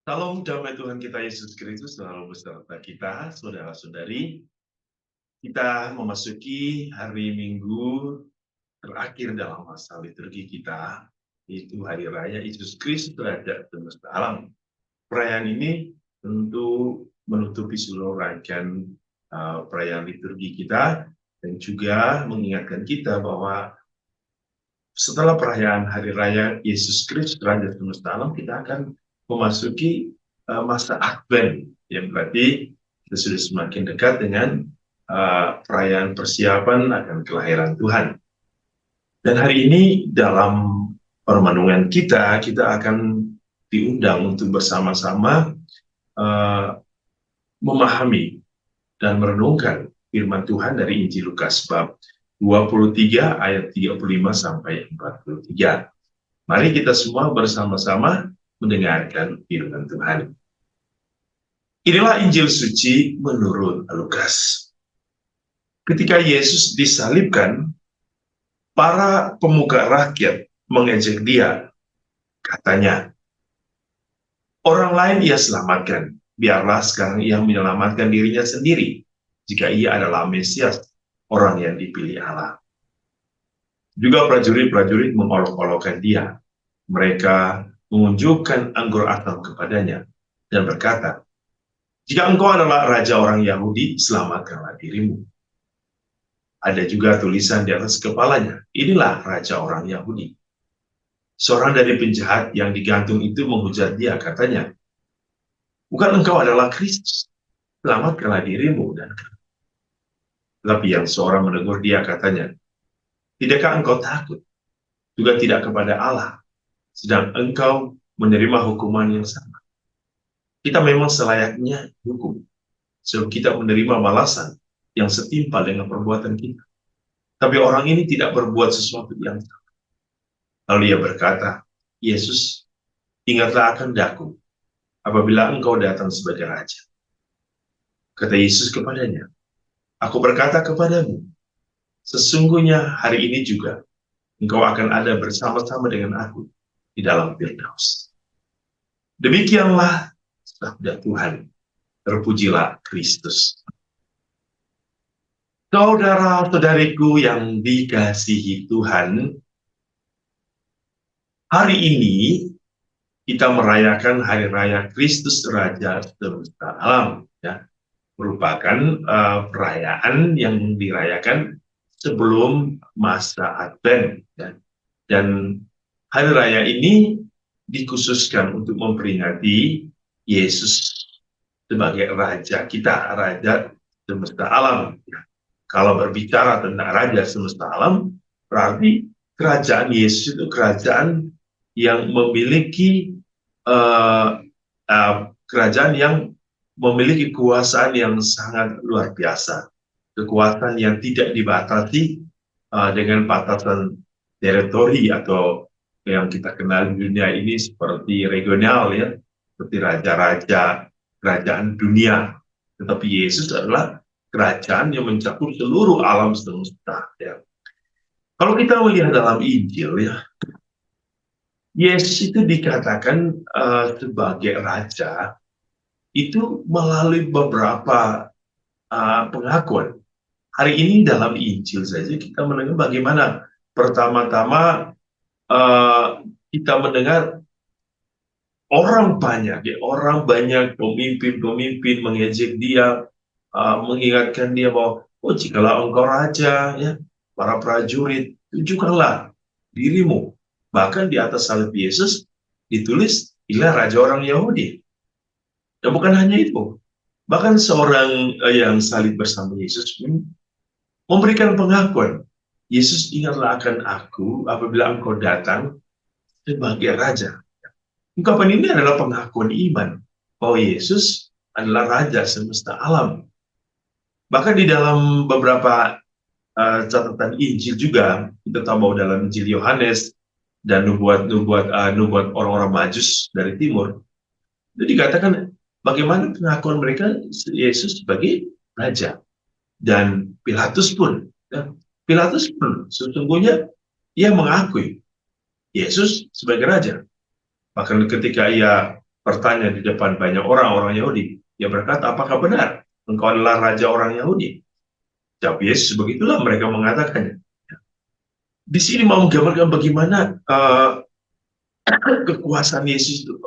Salam damai Tuhan kita Yesus Kristus selalu beserta kita, saudara-saudari. Kita memasuki hari Minggu terakhir dalam masa liturgi kita, yaitu Hari Raya Yesus Kristus Raja Semesta Alam. Perayaan ini tentu menutupi seluruh rangkaian perayaan liturgi kita dan juga mengingatkan kita bahwa setelah perayaan Hari Raya Yesus Kristus Raja Semesta Alam, kita akan memasuki masa Advent, yang berarti kita sudah semakin dekat dengan perayaan persiapan akan kelahiran Tuhan. Dan hari ini dalam permenungan kita akan diundang untuk bersama-sama memahami dan merenungkan firman Tuhan dari Injil Lukas bab 23 ayat 35 sampai 43. Mari kita semua bersama-sama mendengarkan firman Tuhan. Inilah Injil suci menurut Lukas. Ketika Yesus disalibkan, para pemuka rakyat mengejek dia. Katanya, orang lain ia selamatkan, biarlah sekarang ia menyelamatkan dirinya sendiri, jika ia adalah Mesias, orang yang dipilih Allah. Juga prajurit-prajurit mengolok-olokkan dia. Mereka menunjukkan anggur asam kepadanya dan berkata, jika engkau adalah raja orang Yahudi, selamatkanlah dirimu. Ada juga tulisan di atas kepalanya, inilah raja orang Yahudi. Seorang dari penjahat yang digantung itu menghujat dia, katanya, bukan engkau adalah Kristus, selamatkanlah dirimu dan kami. Tapi yang seorang menegur dia, katanya, tidakkah engkau takut, juga tidak kepada Allah, sedang engkau menerima hukuman yang sama. Kita memang selayaknya hukum, sebab kita menerima balasan yang setimpal dengan perbuatan kita. Tapi orang ini tidak berbuat sesuatu yang sama. Lalu ia berkata, Yesus, ingatlah akan daku, apabila engkau datang sebagai raja. Kata Yesus kepadanya, aku berkata kepadamu, sesungguhnya hari ini juga engkau akan ada bersama-sama dengan aku di dalam Firdaus. Demikianlah sabda Tuhan. Terpujilah Kristus. Saudara-saudariku yang dikasihi Tuhan, hari ini kita merayakan Hari Raya Kristus Raja Semesta Alam, ya, merupakan perayaan yang dirayakan sebelum masa Advent, ya. Dan Hari Raya ini dikhususkan untuk memperingati Yesus sebagai Raja kita, Raja Semesta Alam. Ya. Kalau berbicara tentang Raja Semesta Alam, berarti kerajaan Yesus itu kerajaan yang memiliki kerajaan yang memiliki kekuasaan yang sangat luar biasa, kekuasaan yang tidak dibatasi dengan batasan teritori atau yang kita kenal di dunia ini seperti regional, ya, seperti raja-raja kerajaan dunia. Tetapi Yesus adalah kerajaan yang mencakup seluruh alam semesta. Ya. Kalau kita melihat dalam Injil, ya, Yesus itu dikatakan sebagai raja itu melalui beberapa pengakuan. Hari ini dalam Injil saja kita mendengar bagaimana pertama-tama kita mendengar orang banyak pemimpin-pemimpin mengejek dia, mengingatkan dia bahwa, oh jikalau engkau raja, ya, para prajurit, tunjukkanlah dirimu. Bahkan di atas salib Yesus ditulis, inilah raja orang Yahudi. Dan bukan hanya itu, bahkan seorang yang salib bersama Yesus memberikan pengakuan, Yesus, ingatlah akan aku apabila engkau datang sebagai raja. Ungkapan ini adalah pengakuan iman bahwa Yesus adalah Raja semesta alam. Bahkan di dalam beberapa catatan Injil juga, kita tahu bahwa dalam Injil Yohanes dan nubuat orang-orang Majus dari timur, itu dikatakan bagaimana pengakuan mereka Yesus sebagai Raja. Dan Pilatus pun sesungguhnya ia mengakui Yesus sebagai Raja. Bahkan ketika ia bertanya di depan banyak orang Yahudi. Dia berkata, apakah benar engkau adalah raja orang Yahudi? Jawab Yesus, begitulah mereka mengatakannya. Di sini mau menggambarkan bagaimana kekuasaan Yesus itu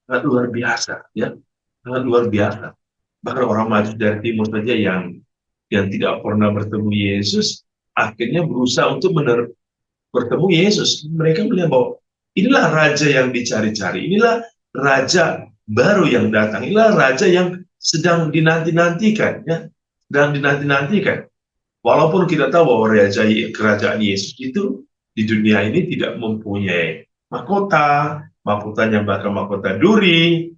sangat luar biasa, ya, sangat luar biasa. Bahkan orang Majus dari timur saja yang tidak pernah bertemu Yesus, akhirnya berusaha untuk bertemu Yesus. Mereka melihat bahwa inilah raja yang dicari-cari, inilah raja baru yang datang, inilah raja yang sedang dinanti-nantikan, ya, sedang dinanti-nantikan. Walaupun kita tahu bahwa kerajaan Yesus itu di dunia ini tidak mempunyai mahkota, mahkotanya bahkan mahkota duri,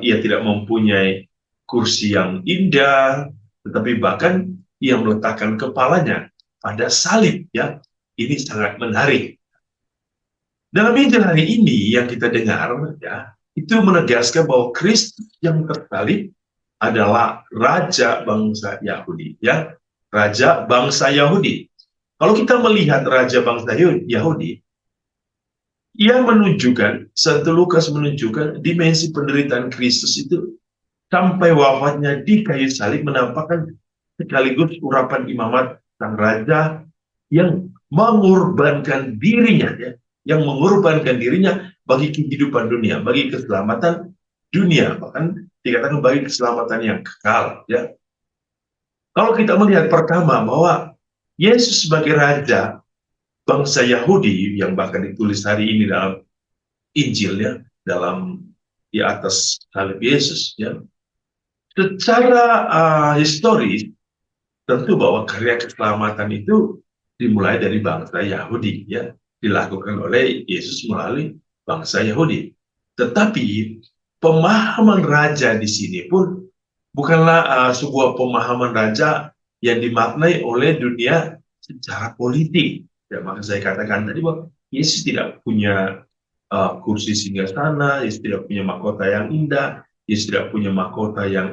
ia tidak mempunyai kursi yang indah, tetapi bahkan ia meletakkan kepalanya pada salib, ya. Ini sangat menarik. Dalam Injil hari ini yang kita dengar, ya, itu menegaskan bahwa Kristus yang tersalib adalah raja bangsa Yahudi, ya, raja bangsa Yahudi. Kalau kita melihat raja bangsa Yahudi, ia menunjukkan, Santo Lukas menunjukkan dimensi penderitaan Kristus itu sampai wafatnya di kayu salib menampakkan sekaligus urapan imamat sang raja yang mengorbankan dirinya, ya, yang mengorbankan dirinya bagi kehidupan dunia, bagi keselamatan dunia, bahkan dikatakan bagi keselamatan yang kekal, ya. Kalau kita melihat pertama bahwa Yesus sebagai raja bangsa Yahudi yang bahkan ditulis hari ini dalam Injil, ya, dalam di atas salib Yesus, ya, secara historis tentu bahwa karya keselamatan itu dimulai dari bangsa Yahudi, ya, dilakukan oleh Yesus melalui bangsa Yahudi. Tetapi pemahaman raja di sini pun bukanlah sebuah pemahaman raja yang dimaknai oleh dunia secara politik. Ya, maka saya katakan tadi bahwa Yesus tidak punya kursi singgasana, Yesus tidak punya mahkota yang indah, Yesus tidak punya mahkota yang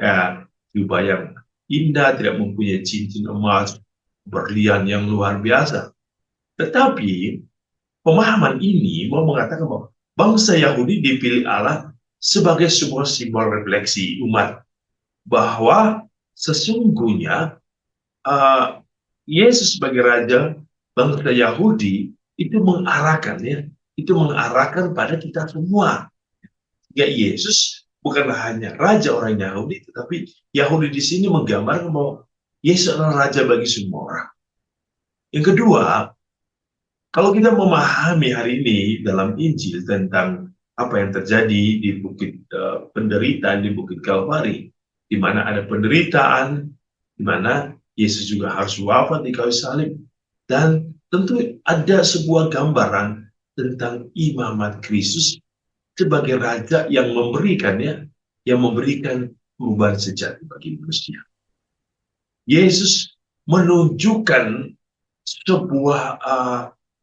jubah yang indah, tidak mempunyai cincin emas, berlian yang luar biasa. Tetapi pemahaman ini mau mengatakan bahwa bangsa Yahudi dipilih Allah sebagai sebuah simbol refleksi umat, bahwa sesungguhnya Yesus sebagai raja bangsa Yahudi itu mengarahkan, ya, itu mengarahkan pada kita semua. Ya, Yesus bukanlah hanya raja orang Yahudi, tetapi Yahudi di sini menggambarkan bahwa Yesus adalah raja bagi semua orang. Yang kedua, kalau kita memahami hari ini dalam Injil tentang apa yang terjadi di bukit penderitaan di Bukit Kalvari, di mana ada penderitaan, di mana Yesus juga harus wafat di kayu salib, dan tentu ada sebuah gambaran tentang imamat Kristus sebagai raja yang memberikannya, yang memberikan perubahan sejati bagi manusia. Yesus menunjukkan sebuah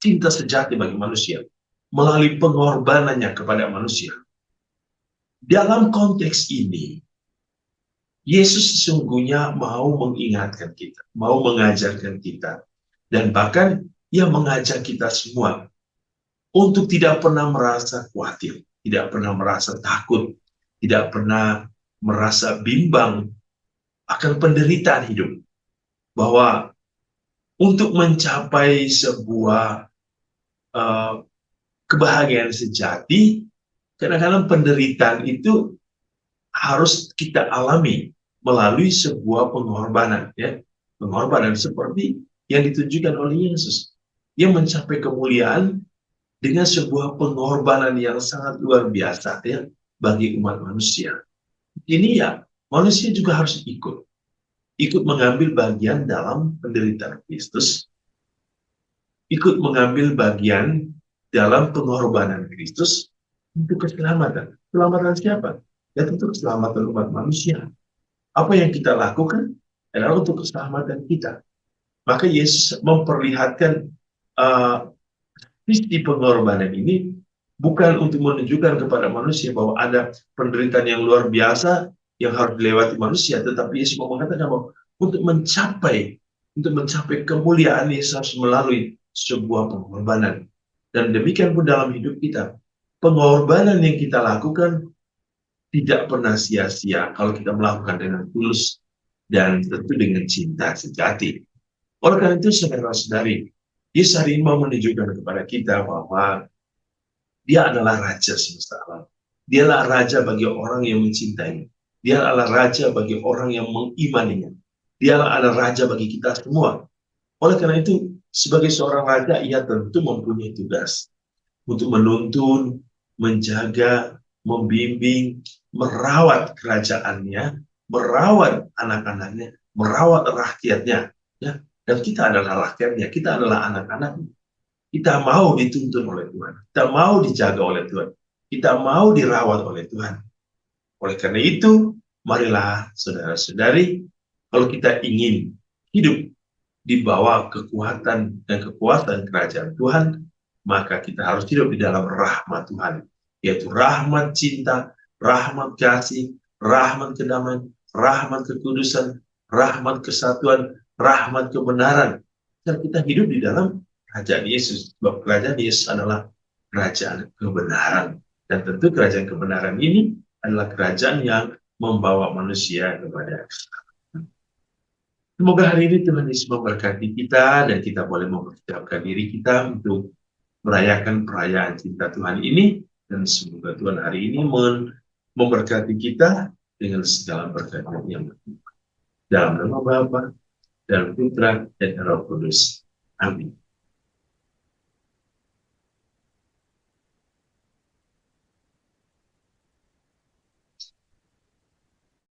cinta sejati bagi manusia melalui pengorbanannya kepada manusia. Dalam konteks ini, Yesus sesungguhnya mau mengingatkan kita, mau mengajarkan kita, dan bahkan ia mengajak kita semua untuk tidak pernah merasa khawatir, tidak pernah merasa takut, tidak pernah merasa bimbang akan penderitaan hidup. Bahwa untuk mencapai sebuah kebahagiaan sejati, kadang-kadang penderitaan itu harus kita alami melalui sebuah pengorbanan, ya, pengorbanan seperti yang ditunjukkan oleh Yesus. Dia mencapai kemuliaan dengan sebuah pengorbanan yang sangat luar biasa, ya, bagi umat manusia. Ini, ya, manusia juga harus ikut mengambil bagian dalam penderitaan Kristus, ikut mengambil bagian dalam pengorbanan Kristus untuk keselamatan. Keselamatan siapa? Ya, tentu keselamatan umat manusia. Apa yang kita lakukan adalah untuk keselamatan kita. Maka Yesus memperlihatkan visi pengorbanan ini bukan untuk menunjukkan kepada manusia bahwa ada penderitaan yang luar biasa yang harus dilewati manusia, tetapi Yesus mau mengatakan bahwa untuk mencapai kemuliaan Yesus harus melalui sebuah pengorbanan. Dan demikian pun dalam hidup kita. pengorbanan yang kita lakukan tidak pernah sia-sia kalau kita melakukan dengan tulus dan tentu dengan cinta sejati. Oleh karena itu, saudara-saudari, Yesus hari ini mau menunjukkan kepada kita bahwa Dia adalah Raja semesta alam. Dialah Raja bagi orang yang mencintainya. Dia adalah Raja bagi orang yang mengimaninya. Dia adalah Raja bagi kita semua. Oleh karena itu, sebagai seorang Raja, Ia tentu mempunyai tugas untuk menuntun, menjaga, membimbing, merawat kerajaannya, merawat anak-anaknya, merawat rakyatnya. Ya, dan kita adalah rakyatnya, kita adalah anak-anaknya. Kita mau dituntun oleh Tuhan, kita mau dijaga oleh Tuhan, kita mau dirawat oleh Tuhan. Oleh karena itu, marilah saudara-saudari, kalau kita ingin hidup di bawah kekuatan dan kekuatan kerajaan Tuhan, maka kita harus hidup di dalam rahmat Tuhan, yaitu rahmat cinta, rahmat kasih, rahmat kedamaian, rahmat kekudusan, rahmat kesatuan, rahmat kebenaran. Dan kita hidup di dalam kerajaan Yesus, sebab kerajaan Yesus adalah kerajaan kebenaran. Dan tentu kerajaan kebenaran ini adalah kerajaan yang membawa manusia kepada keselamatan. Semoga hari ini Tuhan Yesus memberkati kita dan kita boleh mempersiapkan diri kita untuk merayakan perayaan cinta Tuhan ini, dan semoga Tuhan hari ini memberkati kita dengan segala berkat yang berlimpah. Dalam nama Bapa dan Putra dan Roh Kudus. Amin.